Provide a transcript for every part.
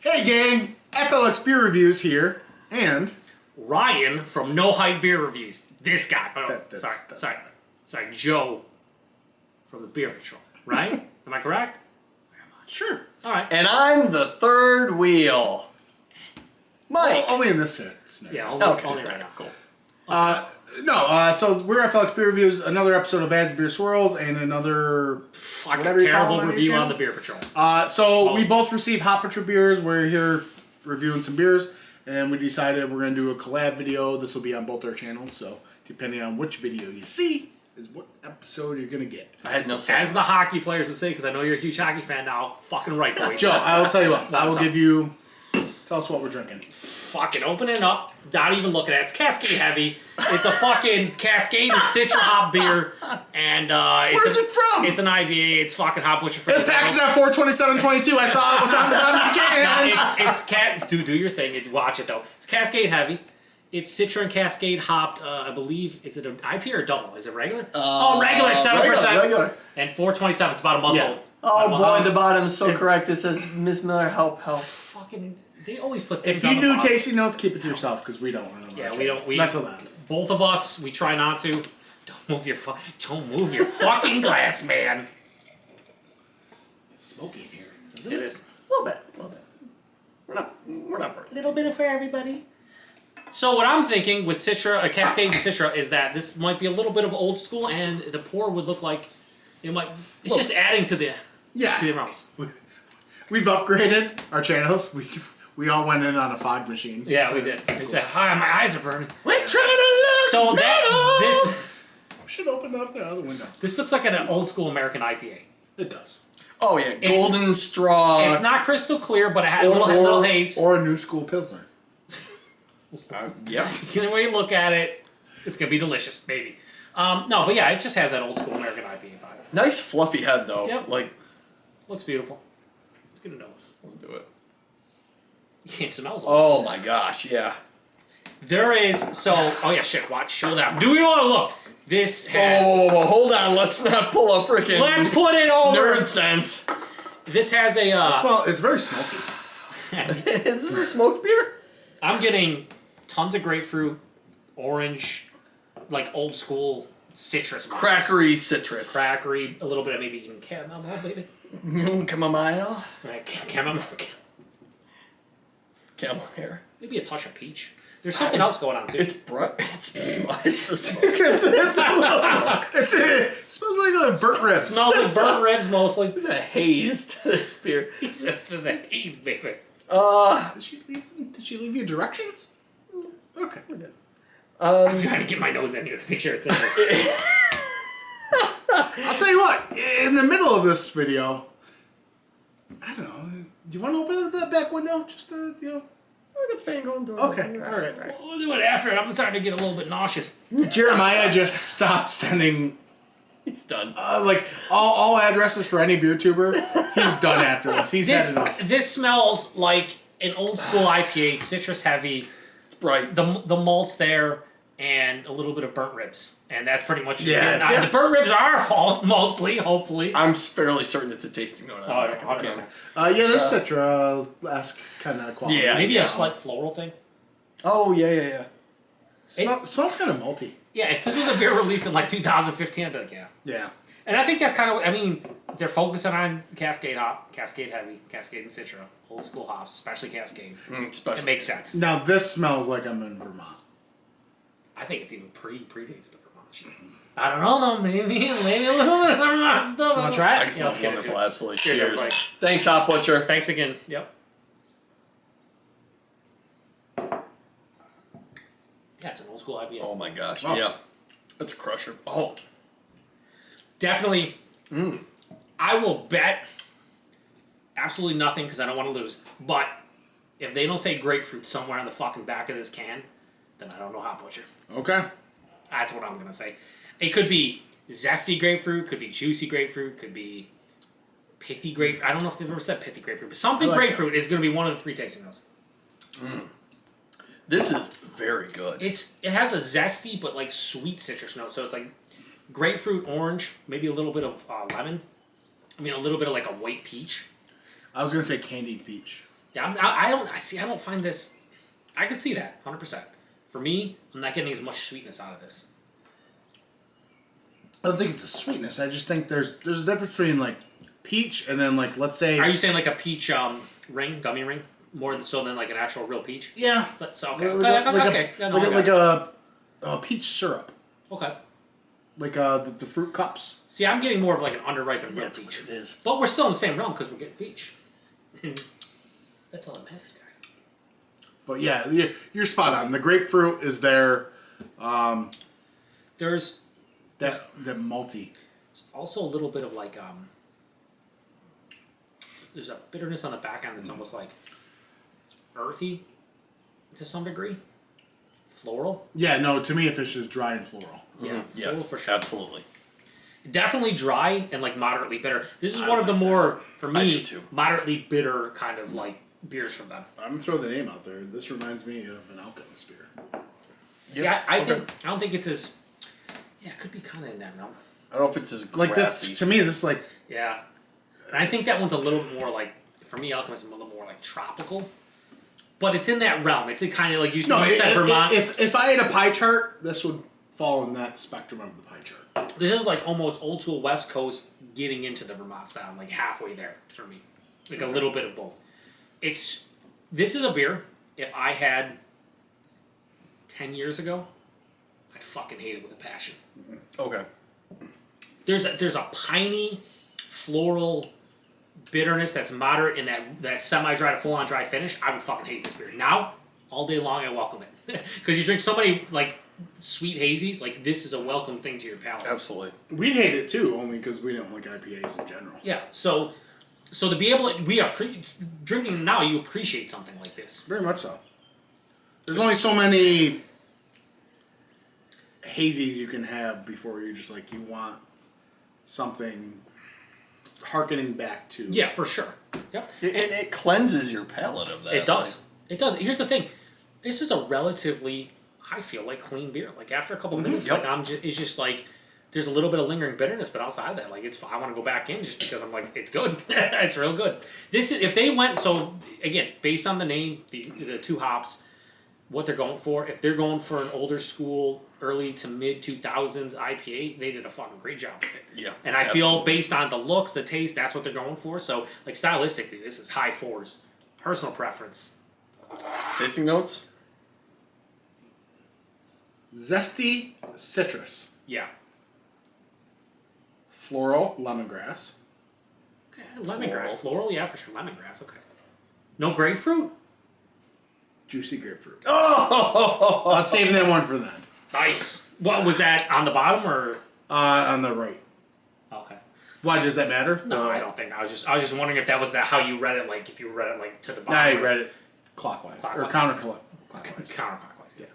Hey gang, FLX Beer Reviews here, and Ryan from No Hype Beer Reviews. This guy. Oh, sorry, Joe from the Beer Patrol. Right? Am I correct? sure. All right. And I'm the third wheel. Mike. Well, only in this scenario. Yeah, only right now. Cool. So we're FLX Beer Reviews, another episode of As the Beer Swirls, and another Fucking whatever you call terrible them on review your on the channel. Beer Patrol. So we both receive Hop Patrol beers. We're here reviewing some beers, and we decided we're going to do a collab video. This will be on both our channels, so depending on which video you see is what episode you're going to get. I had no sense. As the hockey players would say, because I know you're a huge hockey fan now, fucking right, boys. Joe, I will tell you what. I will give you... Tell us what we're drinking. Fucking open it up, not even looking at it. It's Cascade Heavy. It's a fucking Cascade and Citra-hopped beer. And Where's it from? It's an IPA. It's fucking Hop Butcher for It's packaged at 4/27/22. I saw it was on the can. Do your thing. Watch it though. It's Cascade Heavy. It's Citra and Cascade hopped. I believe, is it an IPA or double? Is it regular? Regular at 7%. Regular. And 4/27. It's about a month old. Oh boy, the bottom is so correct. It says, Miss Miller, help. Fucking, they always put things If on you the do bottom. tasting notes, keep it to yourself because we don't. Yeah, we don't. That's allowed. Both of us, we try not to. Don't move your fucking glass, man. It's smoky in here, isn't It it? is. A little bit. We're not burning. Little bit of for everybody. So what I'm thinking with Citra, Cascade and Citra, is that this might be a little bit of old school, and the pour would look like it might. It's just adding to the realms. We've upgraded our channels. We all went in on a fog machine. Yeah, we did. It's like, hi, my eyes are burning. We're trying to look. So that We should open up the other window. this looks like an old school American IPA. It does. Oh yeah, golden straw. It's not crystal clear, but it had a little haze. Or a new school pilsner. Yep. Either way you look at it, it's gonna be delicious, maybe. No, but yeah, it just has that old school American IPA vibe. Nice fluffy head though. Yep. Like, Looks beautiful. It's good to know. let's do it. It smells. Oh my gosh, yeah. There is oh yeah, shit. Watch, show that. Do we want to look? This has. Whoa, hold on. Let's not pull a freaking Let's put it over. nerd sense. This has a. Well, it's very smoky. Is this a smoked beer? I'm getting tons of grapefruit, orange, like old school citrus. Crackery citrus. Crackery, a little bit of maybe even chamomile, maybe. Chamomile. Like chamomile. Camel hair. Maybe a touch of peach. There's something else going on too. It's the smoke. It's the smoke. It smells like burnt ribs. Smells like burnt ribs mostly. There's a haze to this beer. It's the haze, baby. Did she leave you directions? Okay. I'm trying to get my nose in here to make sure it's in there. I'll tell you what. In the middle of this video, I don't know. Do you want to open the back window? Just to, I got the fan going door. Okay, all right. We'll do it after it. I'm starting to get a little bit nauseous. Jeremiah just stopped sending He's done. like all addresses for any beer tuber. He's done after this. He's had enough. This smells like an old school IPA, citrus heavy. It's bright. The malt's there, and a little bit of burnt ribs, and that's pretty much Yeah. The burnt ribs are our fault mostly, hopefully. I'm fairly certain it's a tasting note. Oh, yeah, 100%. Yeah, there's Citra-esque kind of quality. Yeah. Maybe a slight floral thing. Oh yeah. Smells kind of malty. Yeah, if this was a beer released in like 2015, I'd be like, yeah. Yeah. And I think that's kind of, I mean, they're focusing on Cascade hop, Cascade Heavy, Cascade and Citra, old school hops, especially Cascade. Especially. It makes sense. Now this smells like I'm in Vermont. I think it's even predates the Vermont shit. I don't know though, maybe a little bit of Vermont stuff. Want to try it? Excellent, let's get wonderful, into it. absolutely. Cheers, Cheers. everybody. Thanks, Hop Butcher. Thanks again. Yep. Yeah, it's an old school IPA. Oh my gosh. Oh. Yeah. That's a crusher. Oh. Definitely. I will bet absolutely nothing because I don't want to lose. But if they don't say grapefruit somewhere on the fucking back of this can, then I don't know Hop Butcher. Okay. That's what I'm going to say. It could be zesty grapefruit, could be juicy grapefruit, could be pithy grapefruit. I don't know if they've ever said pithy grapefruit, but something like grapefruit is going to be one of the three tasting notes. This is very good. It has a zesty but like sweet citrus note, so it's like grapefruit, orange, maybe a little bit of lemon. I mean, a little bit of like a white peach. I was gonna say candied peach. Yeah, I don't find this. I could see that 100%. For me, I'm not getting as much sweetness out of this. I don't think it's the sweetness. I just think there's a difference between like peach and then like let's say. Are you saying like a peach gummy ring, more so than like an actual real peach? Yeah. So okay, like a peach syrup. Okay. Like the fruit cups. See, I'm getting more of like an underripened real That's peach. what it is. But we're still in the same realm because we're getting peach. That's all that matters, guys. But yeah, you're spot on. The grapefruit is there. There's that malty. also a little bit of like there's a bitterness on the back end that's almost like earthy to some degree. Floral. Yeah, no, to me, if it's just dry and floral. Yeah, Yes, for sure. absolutely. Definitely dry and like moderately bitter. This is one of the more, for I me, do too. moderately bitter kind of like beers from them. I'm gonna throw the name out there. This reminds me of an Alchemist beer. See, I don't think it's as. Yeah, it could be kind of in that realm. I don't know if it's as Like grassy. this, to me, this like Yeah, and I think that one's a little bit more like, for me, Alchemist is a little more like tropical. But it's in that realm. It's kind of like you said Vermont. If I had a pie chart, this would fall in that spectrum of the pie chart. This is like almost old school West Coast getting into the Vermont style, like halfway there for me. Like a little bit of both. This is a beer, if I had 10 years ago, I'd fucking hate it with a passion. Okay. There's a piney, floral bitterness that's moderate in that semi-dry to full-on dry finish. I would fucking hate this beer. Now, all day long, I welcome it. Because you drink so many, like, sweet hazies, like, this is a welcome thing to your palate. Absolutely. We'd hate it too, only because we don't like IPAs in general. Yeah, so to be able to, drinking now, you appreciate something like this. Very much so. There's only so many hazies you can have before you're just like, you want something harkening back to. Yeah, for sure. Yep. It cleanses your palate of that. It does. It does. Here's the thing. This is a relatively, I feel like, clean beer. Like, after a couple minutes, Yep. like, it's just like, there's a little bit of lingering bitterness, but outside of that, like, I want to go back in just because I'm like, it's good. It's real good. This is, if they went, so, again, based on the name, the two hops, what they're going for, if they're going for an older school, early to mid 2000s IPA, they did a fucking great job with it. Yeah. And I feel based on the looks, the taste, that's what they're going for. So, like, stylistically, this is high fours. Personal preference. Tasting notes? Zesty citrus. Yeah. Floral lemongrass. Okay, lemongrass. Floral, yeah, for sure. Lemongrass, okay. No grapefruit? Juicy grapefruit. Oh! I'll save that one for then. Nice. What was that, on the bottom or? On the right. Okay. Why does that matter? No, I don't think. I was just wondering if that was how you read it, like if you read it like to the bottom. I read it clockwise. Or counterclockwise. Counterclockwise, yeah.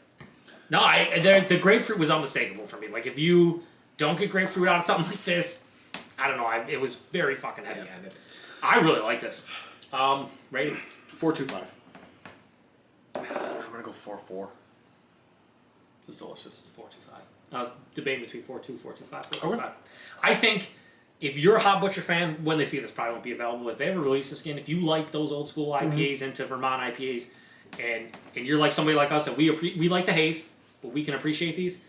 No, the grapefruit was unmistakable for me. Like, if you don't get grapefruit out of something like this, I don't know. It was very fucking heavy-handed. I really like this. Rating? 4.25. I'm gonna go 4.4. This is delicious. 4.25. I was debating between 4.2, 4.25, 4.25. I think if you're a Hot Butcher fan, when they see this, probably won't be available. If they ever release this again, if you like those old school IPAs into Vermont IPAs, and you're like somebody like us, and we like the haze, but we can appreciate these.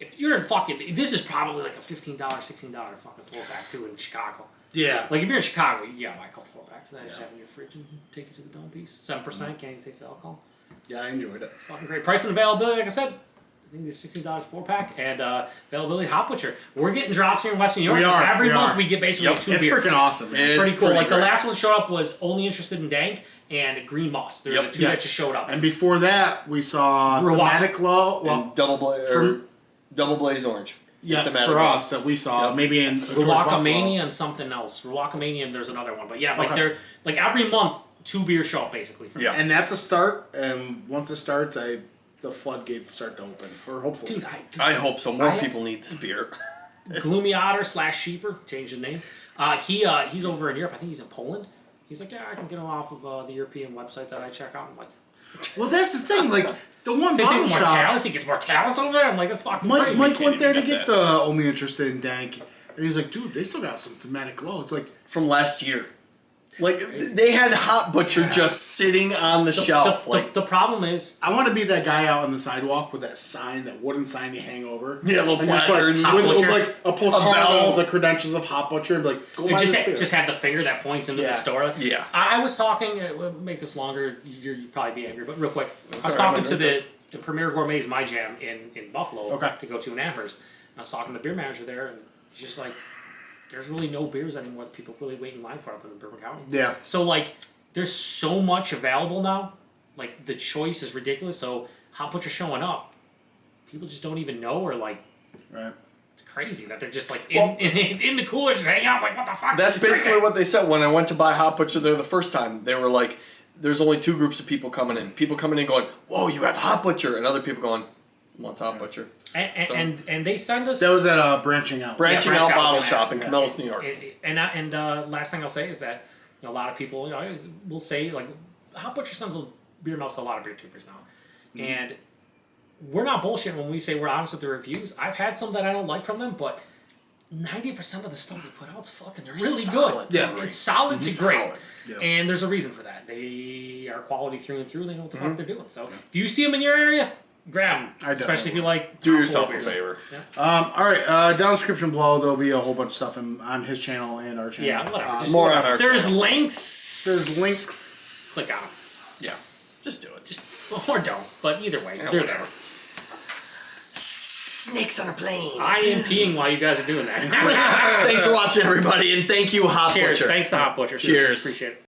If you're in fucking, this is probably like a $15, $16 fucking 4-pack too in Chicago. Yeah. Like, if you're in Chicago, you gotta buy a couple 4-packs, and then just have it in your fridge and take it to the dome piece. 7%, can't even taste the alcohol. Yeah, I enjoyed it. It's fucking great. Price and availability, like I said, I think it's $16 4-pack, and availability Hot Butcher. We're getting drops here in Western New York. We are. Every month we get basically two It's beers. freaking awesome. Man. It's pretty cool. Like, the great. last one that showed up was Only Interested in Dank and Green Moss. They're the two that just showed up. And before that, we saw Thematic Low. Well, And double blazed orange. yeah, Thematic for Low. us that we saw. Maybe in Ruwaka and something else. Ruwaka and there's another one. But yeah, like they're like every month, two beers show up basically. For me. And that's a start. And once it starts, the floodgates start to open. Or hopefully. Dude, I hope so. More people need this beer. Gloomy Otter / Sheeper, changed his name. He's over in Europe. I think he's in Poland. He's like, yeah, I can get him off of the European website that I check out. I'm like, well, that's the thing. Like, the one same thing bottle with shop. Mortalis. He gets Mortalis over there. I'm like, that's fucking crazy. Mike went there to get get that. the Only Interested in Dank. And he's like, dude, they still got some Thematic Low. It's like, From last year. Like, they had Hop Butcher just sitting on the shelf. The problem is, I want to be that guy out on the sidewalk with that sign, that wooden sign you hang over. Yeah, a little and just like, placard. Hop with Butcher. like a placard bell. of the credentials of Hop Butcher, and be like, go buy this beer. just have the finger that points into the store. Yeah. I was talking. We'll make this longer. You'd probably be angry, but real quick, I was Sorry, talking I'm to gonna drink the Premier Gourmet's My Jam in Buffalo Okay. to go to in Amherst. And I was talking to the beer manager there, and he's just like, "There's really no beers anymore that people really wait in line for up in Bourbon County." Yeah. So like, there's so much available now. Like the choice is ridiculous. So Hop Butcher showing up, people just don't even know, or like, Right. it's crazy that they're just like in the cooler just hanging out. Like, what the fuck? That's basically what they said when I went to buy Hop Butcher there the first time. They were like, there's only two groups of people coming in. People coming in going, whoa, you have Hop Butcher. And other people going, what's Hop Butcher? And they send us. That was at Branching Out. Branching Branch Out Out Bottle was Shop in nice. Camillus, New York. And last thing I'll say is that a lot of people will say like Hop Butcher sends beer melts to a lot of beer tubers now, and we're not bullshitting when we say we're honest with the reviews. I've had some that I don't like from them, but 90% of the stuff they put out is fucking really Solid. good. Yeah. It's solid to great. Solid. Yeah. And there's a reason for that. They are quality through and through. And they know what the fuck they're doing. So if you see them in your area, grab them. I definitely Especially if you like. Do top yourself four a beers. favor. Yeah. All right. Down the description below, there'll be a whole bunch of stuff on his channel and our channel. Yeah, whatever. Just More on our There's channel. links. There's links. Click on them. Yeah. Just do it. Just or don't. But either way, they're there. Snakes on a plane. I am peeing while you guys are doing that. Thanks for watching, everybody, and thank you, Hop Cheers. Butcher. Thanks to Hop Butcher. Cheers. Appreciate it.